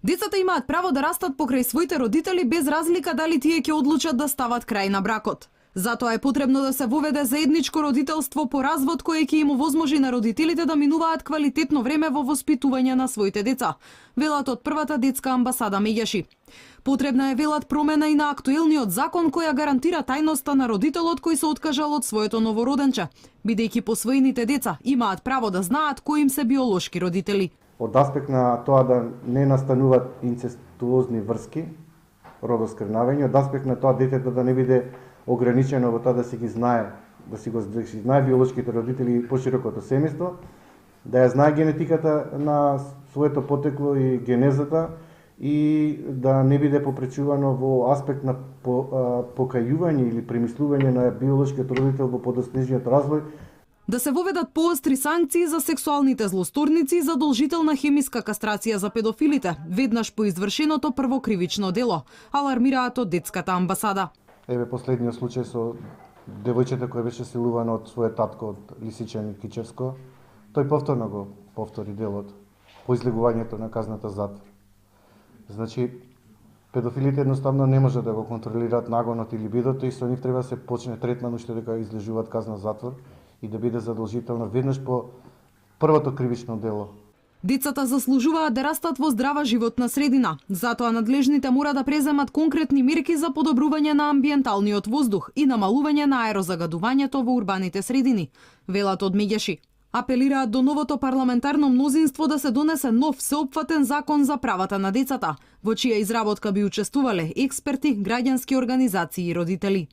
Децата имаат право да растат покрај своите родители без разлика дали тие ќе одлучат да стават крај на бракот. Затоа е потребно да се воведе заедничко родителство по развод кое ќе им овозможи на родителите да минуваат квалитетно време во воспитување на своите деца, велат од првата детска амбасада Меѓаши. Потребна е, велат, промена и на актуелниот закон која гарантира тајноста на родителот кој се откажал од своето новороденче, бидејќи посвоените деца имаат право да знаат кои им се биолошки родители. Од аспект на тоа да не настануваат инцестуозни врски, родоскрнавање, од аспект на тоа детето да не биде ограничено во тоа да си ги знае, да си знае биолошките родители поширокото семејство, да ја знае генетиката на своето потекло и генезата и да не биде попречувано во аспект на покајување или премислување на биолошкиот родител во подоснежниот развој. Да се воведат поостри санкции за сексуалните злосторници и задолжителна хемиска кастрација за педофилите, веднаш по извршеното прво кривично дело, алармираат од детската амбасада. Еве последниот случај со девојчето кој беше силувано од својот татко од Лисичан и Кичевско, тој повторно го повтори делот по излегувањето на казната затвор. Значи, педофилите едноставно не може да го контролираат нагонот или бидото и со нив треба да се почне третман уште дека излежуваат казна затвор и да биде задолжително веднаш по првото кривично дело. Децата заслужуваат да растат во здрава животна средина, затоа надлежните мора да преземат конкретни мерки за подобрување на амбиенталниот воздух и намалување на аерозагадувањето во урбаните средини, велат од Меѓаши. Апелираат до новото парламентарно мнозинство да се донесе нов всеопфатен закон за правата на децата, во чија изработка би учествувале експерти, граѓански организации и родители.